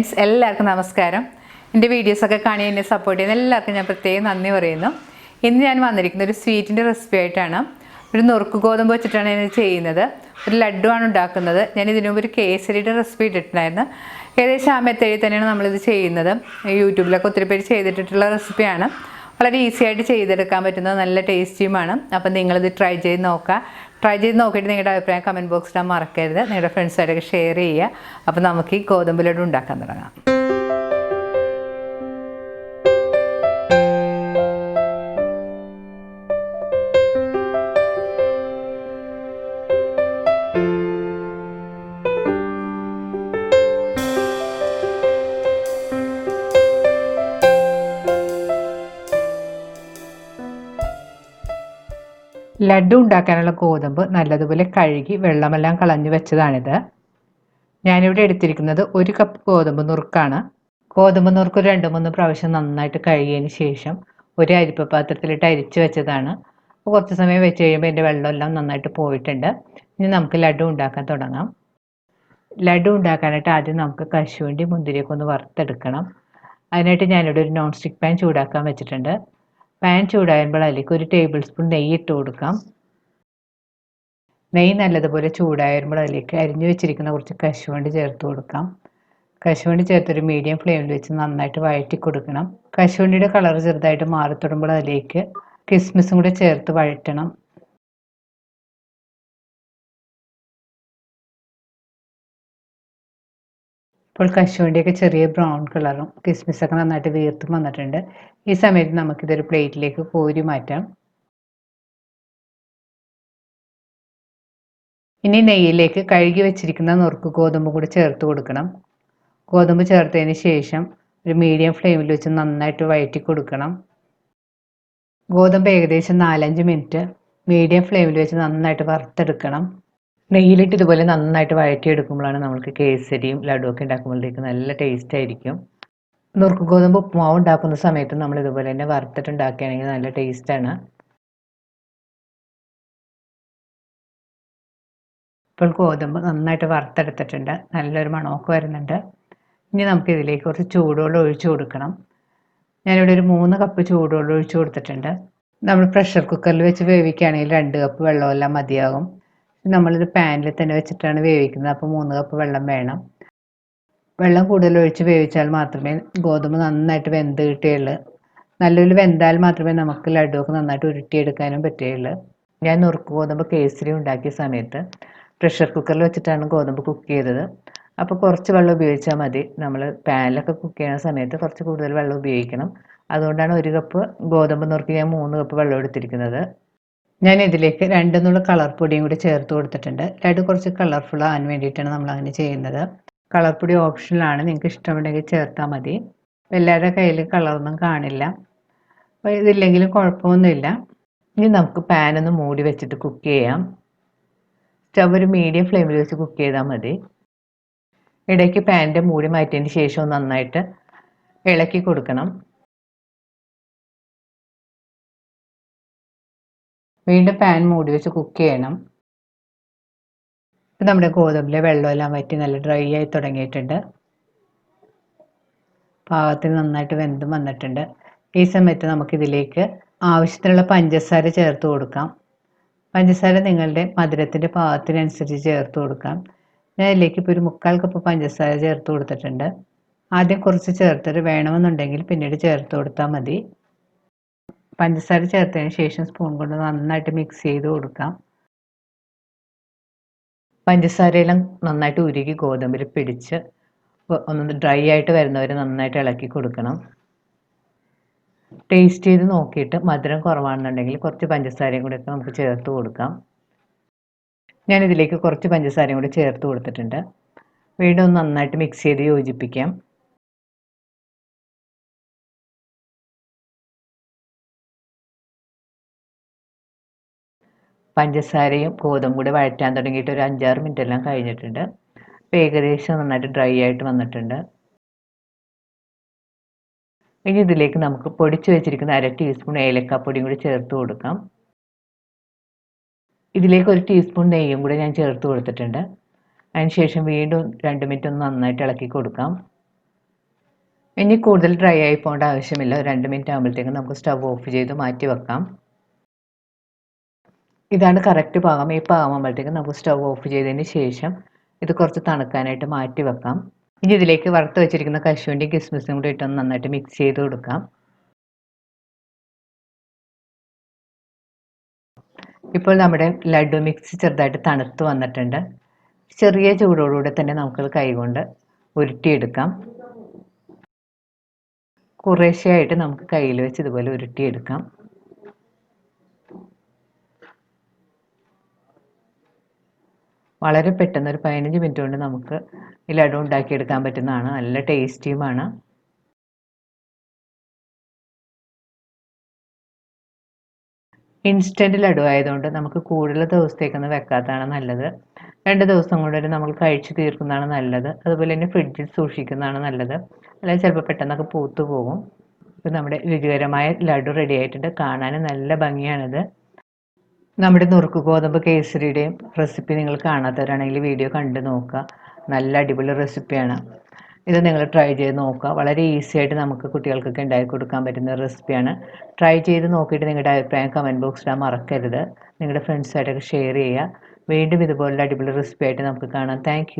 Friends, എല്ലാവർക്കും നമസ്കാരം. എൻ്റെ വീഡിയോസൊക്കെ കാണി എന്നെ സപ്പോർട്ട് ചെയ്യുന്ന എല്ലാവർക്കും ഞാൻ പ്രത്യേകം നന്ദി പറയുന്നു. ഇന്ന് ഞാൻ വന്നിരിക്കുന്നത് ഒരു സ്വീറ്റിൻ്റെ റെസിപ്പി ആയിട്ടാണ്. ഒരു നുറുക്ക് ഗോതമ്പ് വെച്ചിട്ടാണ് ഞാൻ ചെയ്യുന്നത്. ഒരു ലഡ്ഡു ആണ് ഉണ്ടാക്കുന്നത്. ഞാൻ ഇതിനു മുമ്പ് ഒരു കേസരിയുടെ റെസിപ്പി ഇട്ടിട്ടുണ്ടായിരുന്നു. ഏകദേശം ആ മെത്തേഡിൽ തന്നെയാണ് നമ്മളിത് ചെയ്യുന്നത്. യൂട്യൂബിലൊക്കെ ഒത്തിരി പേര് ചെയ്തിട്ടുള്ള റെസിപ്പിയാണ്. വളരെ ഈസി ആയിട്ട് ചെയ്തെടുക്കാൻ പറ്റുന്നത്, നല്ല ടേസ്റ്റിയുമാണ്. അപ്പം നിങ്ങളിത് ട്രൈ ചെയ്ത് നോക്കുക. ട്രൈ ചെയ്ത് നോക്കിയിട്ട് നിങ്ങളുടെ അഭിപ്രായം കമൻറ്റ് ബോക്സിൽ ഇടാൻ മറക്കരുത്. നിങ്ങളുടെ ഫ്രണ്ട്സായിട്ടൊക്കെ ഷെയർ ചെയ്യുക. അപ്പോൾ നമുക്ക് ഈ ഗോതമ്പ് ലഡു ഉണ്ടാക്കാൻ തുടങ്ങാം. ലഡ്ഡു ഉണ്ടാക്കാനുള്ള ഗോതമ്പ് നല്ലതുപോലെ കഴുകി വെള്ളമെല്ലാം കളഞ്ഞു വെച്ചതാണിത്. ഞാനിവിടെ എടുത്തിരിക്കുന്നത് 1 കപ്പ് ഗോതമ്പ് നുറുക്കാണ്. ഗോതമ്പ് നുറുക്ക് 2-3 പ്രാവശ്യം നന്നായിട്ട് കഴുകിയതിന് ശേഷം ഒരു അരിപ്പ പാത്രത്തിലിട്ട് അരിച്ച് വെച്ചതാണ്. കുറച്ച് സമയം വെച്ച് കഴിയുമ്പോൾ എൻ്റെ വെള്ളമെല്ലാം നന്നായിട്ട് പോയിട്ടുണ്ട്. ഇനി നമുക്ക് ലഡ്ഡു ഉണ്ടാക്കാൻ തുടങ്ങാം. ലഡ്ഡു ഉണ്ടാക്കാനായിട്ട് ആദ്യം നമുക്ക് കശുവണ്ടി മുന്തിരിയൊക്കെ ഒന്ന് വറുത്തെടുക്കണം. അതിനായിട്ട് ഞാനിവിടെ ഒരു നോൺ സ്റ്റിക്ക് പാൻ ചൂടാക്കാൻ വെച്ചിട്ടുണ്ട്. പാൻ ചൂടാകുമ്പോൾ അതിലേക്ക് 1 ടേബിൾ സ്പൂൺ നെയ്യ് ഇട്ട് കൊടുക്കാം. നെയ്യ് നല്ലതുപോലെ ചൂടാകുമ്പോൾ അതിലേക്ക് അരിഞ്ഞു വെച്ചിരിക്കുന്ന കുറച്ച് കശുവണ്ടി ചേർത്ത് കൊടുക്കാം. കശുവണ്ടി ചേർത്തൊരു മീഡിയം ഫ്ലെയിമിൽ വെച്ച് നന്നായിട്ട് വഴറ്റി കൊടുക്കണം. കശുവണ്ടിയുടെ കളർ ചെറുതായിട്ട് മാറിത്തുടങ്ങുമ്പോൾ അതിലേക്ക് കിസ്മിസും കൂടെ ചേർത്ത് വഴറ്റണം. ഇപ്പോൾ കശുവണ്ടിയൊക്കെ ചെറിയ ബ്രൗൺ കളറും കിസ്മിസൊക്കെ നന്നായിട്ട് വീർത്തും വന്നിട്ടുണ്ട്. ഈ സമയത്ത് നമുക്കിതൊരു പ്ലേറ്റിലേക്ക് കോരി മാറ്റാം. ഇനി നെയ്യിലേക്ക് കഴുകി വെച്ചിരിക്കുന്ന നുറുക്ക് ഗോതമ്പ് കൂടി ചേർത്ത് കൊടുക്കണം. ഗോതമ്പ് ചേർത്തതിന് ശേഷം ഒരു മീഡിയം ഫ്ലെയിമിൽ വെച്ച് നന്നായിട്ട് വഴറ്റി കൊടുക്കണം. ഗോതമ്പ് ഏകദേശം 4-5 മിനിറ്റ് മീഡിയം ഫ്ലെയിമിൽ വെച്ച് നന്നായിട്ട് വറുത്തെടുക്കണം. നെയ്യിലിട്ട് ഇതുപോലെ നന്നായിട്ട് വഴറ്റിയെടുക്കുമ്പോഴാണ് നമുക്ക് കേസരിയും ലഡുവൊക്കെ ഉണ്ടാക്കുമ്പോഴത്തേക്ക് നല്ല ടേസ്റ്റ് ആയിരിക്കും. നുറുക്ക് ഗോതമ്പ് ഉപ്പുമാവ് ഉണ്ടാക്കുന്ന സമയത്ത് നമ്മൾ ഇതുപോലെ തന്നെ വറുത്തിട്ടുണ്ടാക്കുകയാണെങ്കിൽ നല്ല ടേസ്റ്റാണ്. ഇപ്പോൾ ഗോതമ്പ് നന്നായിട്ട് വറുത്തെടുത്തിട്ടുണ്ട്. നല്ലൊരു മണമൊക്കെ വരുന്നുണ്ട്. ഇനി നമുക്ക് ഇതിലേക്ക് കുറച്ച് ചൂടുവെള്ളം ഒഴിച്ചു കൊടുക്കണം. ഞാനിവിടെ ഒരു 3 കപ്പ് ചൂടുവെള്ളം ഒഴിച്ചു കൊടുത്തിട്ടുണ്ട്. നമ്മൾ പ്രഷർ കുക്കറിൽ വെച്ച് വേവിക്കുകയാണെങ്കിൽ 2 കപ്പ് വെള്ളമെല്ലാം മതിയാകും. നമ്മളിത് പാനിൽ തന്നെ വെച്ചിട്ടാണ് വേവിക്കുന്നത്. അപ്പോൾ 3 കപ്പ് വെള്ളം വേണം. വെള്ളം കൂടുതൽ ഒഴിച്ച് വേവിച്ചാൽ മാത്രമേ ഗോതമ്പ് നന്നായിട്ട് വെന്ത് കിട്ടുകയുള്ളൂ. നല്ലൊരു വെന്താൽ മാത്രമേ നമുക്ക് ലഡുവൊക്കെ നന്നായിട്ട് ഉരുട്ടിയെടുക്കാനും പറ്റുകയുള്ളൂ. ഞാൻ നുറുക്ക് ഗോതമ്പ് കേസരി ഉണ്ടാക്കിയ സമയത്ത് പ്രഷർ കുക്കറിൽ വെച്ചിട്ടാണ് ഗോതമ്പ് കുക്ക് ചെയ്തത്. അപ്പോൾ കുറച്ച് വെള്ളം ഉപയോഗിച്ചാൽ മതി. നമ്മൾ പാനിലൊക്കെ കുക്ക് ചെയ്യുന്ന സമയത്ത് കുറച്ച് കൂടുതൽ വെള്ളം ഉപയോഗിക്കണം. അതുകൊണ്ടാണ് 1 കപ്പ് ഗോതമ്പ് നുറുക്കി ഞാൻ 3 കപ്പ് വെള്ളം എടുത്തിരിക്കുന്നത്. ഞാൻ ഇതിലേക്ക് 2 നുള്ള കളർ പൊടിയും കൂടി ചേർത്ത് കൊടുത്തിട്ടുണ്ട്. ലഡു കുറച്ച് കളർഫുൾ ആകാൻ വേണ്ടിയിട്ടാണ് നമ്മൾ അങ്ങനെ ചെയ്യുന്നത്. കളർ പൊടി ഓപ്ഷനിലാണ്, നിങ്ങൾക്ക് ഇഷ്ടമുണ്ടെങ്കിൽ ചേർത്താൽ മതി. എല്ലാവരുടെ കയ്യിൽ കളറൊന്നും കാണില്ല. അപ്പോൾ ഇതില്ലെങ്കിലും കുഴപ്പമൊന്നുമില്ല. ഇനി നമുക്ക് പാനൊന്ന് മൂടി വെച്ചിട്ട് കുക്ക് ചെയ്യാം. സ്റ്റവ് ഒരു മീഡിയം ഫ്ലെയിമിൽ വെച്ച് കുക്ക് ചെയ്താൽ മതി. ഇടയ്ക്ക് പാനിൻ്റെ മൂടി മാറ്റിയതിന് ശേഷം നന്നായിട്ട് ഇളക്കി കൊടുക്കണം. വീണ്ടും പാൻ മൂടി വെച്ച് കുക്ക് ചെയ്യണം. ഇപ്പം നമ്മുടെ ഗോതമ്പിലെ വെള്ളമെല്ലാം വറ്റി നല്ല ഡ്രൈ ആയി തുടങ്ങിയിട്ടുണ്ട്. പാകത്തിന് നന്നായിട്ട് വെന്തും വന്നിട്ടുണ്ട്. ഈ സമയത്ത് നമുക്കിതിലേക്ക് ആവശ്യത്തിനുള്ള പഞ്ചസാര ചേർത്ത് കൊടുക്കാം. പഞ്ചസാര നിങ്ങളുടെ മധുരത്തിൻ്റെ പാകത്തിനനുസരിച്ച് ചേർത്ത് കൊടുക്കാം. ഞാൻ ഇതിലേക്ക് ഇപ്പോൾ ഒരു 3/4 കപ്പ് പഞ്ചസാര ചേർത്ത് കൊടുത്തിട്ടുണ്ട്. ആദ്യം കുറച്ച് ചേർത്തിട്ട് വേണമെന്നുണ്ടെങ്കിൽ പിന്നീട് ചേർത്ത് കൊടുത്താൽ മതി. പഞ്ചസാര ചേർത്തതിന് ശേഷം സ്പൂൺ കൊണ്ട് നന്നായിട്ട് മിക്സ് ചെയ്ത് കൊടുക്കാം. പഞ്ചസാരയെല്ലാം നന്നായിട്ട് ഉരുകി ഗോതമ്പിൽ പിടിച്ച് ഒന്ന് ഡ്രൈ ആയിട്ട് വരുന്നവരെ നന്നായിട്ട് ഇളക്കി കൊടുക്കണം. ടേസ്റ്റ് ചെയ്ത് നോക്കിയിട്ട് മധുരം കുറവാണെന്നുണ്ടെങ്കിൽ കുറച്ച് പഞ്ചസാരയും കൂടെ ഒക്കെ നമുക്ക് ചേർത്ത് കൊടുക്കാം. ഞാനിതിലേക്ക് കുറച്ച് പഞ്ചസാരയും കൂടി ചേർത്ത് കൊടുത്തിട്ടുണ്ട്. വീണ്ടും ഒന്ന് നന്നായിട്ട് മിക്സ് ചെയ്ത് യോജിപ്പിക്കാം. പഞ്ചസാരയും ഗോതമ്പും കൂടി വഴറ്റാൻ തുടങ്ങിയിട്ട് ഒരു 5-6 മിനിറ്റ് എല്ലാം കഴിഞ്ഞിട്ടുണ്ട്. അപ്പോൾ ഏകദേശം നന്നായിട്ട് ഡ്രൈ ആയിട്ട് വന്നിട്ടുണ്ട്. ഇനി ഇതിലേക്ക് നമുക്ക് പൊടിച്ചു വെച്ചിരിക്കുന്ന 1/2 ടീസ്പൂൺ ഏലക്കാപ്പൊടിയും കൂടി ചേർത്ത് കൊടുക്കാം. ഇതിലേക്ക് 1 ടീസ്പൂൺ നെയ്യും കൂടി ഞാൻ ചേർത്ത് കൊടുത്തിട്ടുണ്ട്. അതിനുശേഷം വീണ്ടും 2 മിനിറ്റ് ഒന്ന് നന്നായിട്ട് ഇളക്കി കൊടുക്കാം. ഇനി കൂടുതൽ ഡ്രൈ ആയി പോകേണ്ട ആവശ്യമില്ല. ഒരു 2 മിനിറ്റ് ആകുമ്പോഴത്തേക്കും നമുക്ക് സ്റ്റവ് ഓഫ് ചെയ്ത് മാറ്റി വെക്കാം. ഇതാണ് കറക്റ്റ് പാകം. ഈ പാകമാകുമ്പോഴത്തേക്കും നമുക്ക് സ്റ്റവ് ഓഫ് ചെയ്തതിന് ശേഷം ഇത് കുറച്ച് തണുക്കാനായിട്ട് മാറ്റി വെക്കാം. ഇനി ഇതിലേക്ക് വറുത്ത് വെച്ചിരിക്കുന്ന കശുവണ്ടിയും കിസ്മിസും കൂടി ഇട്ടൊന്ന് നന്നായിട്ട് മിക്സ് ചെയ്ത് കൊടുക്കാം. ഇപ്പോൾ നമ്മുടെ ലഡു മിക്സ് ചെറുതായിട്ട് തണുത്ത് വന്നിട്ടുണ്ട്. ചെറിയ ചൂടോടുകൂടെ തന്നെ നമുക്കത് കൈകൊണ്ട് ഉരുട്ടിയെടുക്കാം. കുറേശ്ശെയായിട്ട് നമുക്ക് കയ്യിൽ വെച്ച് ഇതുപോലെ ഉരുട്ടിയെടുക്കാം. വളരെ പെട്ടെന്ന് ഒരു 15 മിനിറ്റ് കൊണ്ട് നമുക്ക് ഈ ലഡു ഉണ്ടാക്കിയെടുക്കാൻ പറ്റുന്നതാണ്. നല്ല ടേസ്റ്റിയുമാണ്. ഇൻസ്റ്റൻറ്റ് ലഡു ആയതുകൊണ്ട് നമുക്ക് കൂടുതൽ ദിവസത്തേക്കൊന്നും വെക്കാത്തതാണ് നല്ലത്. 2 ദിവസം കൊണ്ട് തന്നെ നമ്മൾ കഴിച്ച് തീർക്കുന്നതാണ് നല്ലത്. അതുപോലെ തന്നെ ഫ്രിഡ്ജിൽ സൂക്ഷിക്കുന്നതാണ് നല്ലത്. അല്ലെങ്കിൽ ചിലപ്പോൾ പെട്ടെന്നൊക്കെ പൂത്തു പോകും. ഇപ്പോൾ നമ്മുടെ രുചികരമായ ലഡു റെഡി ആയിട്ടുണ്ട്. കാണാനും നല്ല ഭംഗിയാണിത്. നമ്മുടെ നുറുക്ക് ഗോതമ്പ് കേസരിയുടെയും റെസിപ്പി നിങ്ങൾ കാണാത്തവരാണെങ്കിൽ വീഡിയോ കണ്ടു നോക്കുക. നല്ല അടിപൊളി റെസിപ്പിയാണ്. ഇത് നിങ്ങൾ ട്രൈ ചെയ്ത് നോക്കുക. വളരെ ഈസി ആയിട്ട് നമുക്ക് കുട്ടികൾക്കൊക്കെ ഉണ്ടാക്കി കൊടുക്കാൻ പറ്റുന്ന റെസിപ്പിയാണ്. ട്രൈ ചെയ്ത് നോക്കിയിട്ട് നിങ്ങളുടെ അഭിപ്രായം കമൻറ്റ് ബോക്സിൽ ഇടാൻ മറക്കരുത്. നിങ്ങളുടെ ഫ്രണ്ട്സായിട്ടൊക്കെ ഷെയർ ചെയ്യുക. വീണ്ടും ഇതുപോലുള്ള അടിപൊളി റെസിപ്പി ആയിട്ട് നമുക്ക് കാണാം. താങ്ക്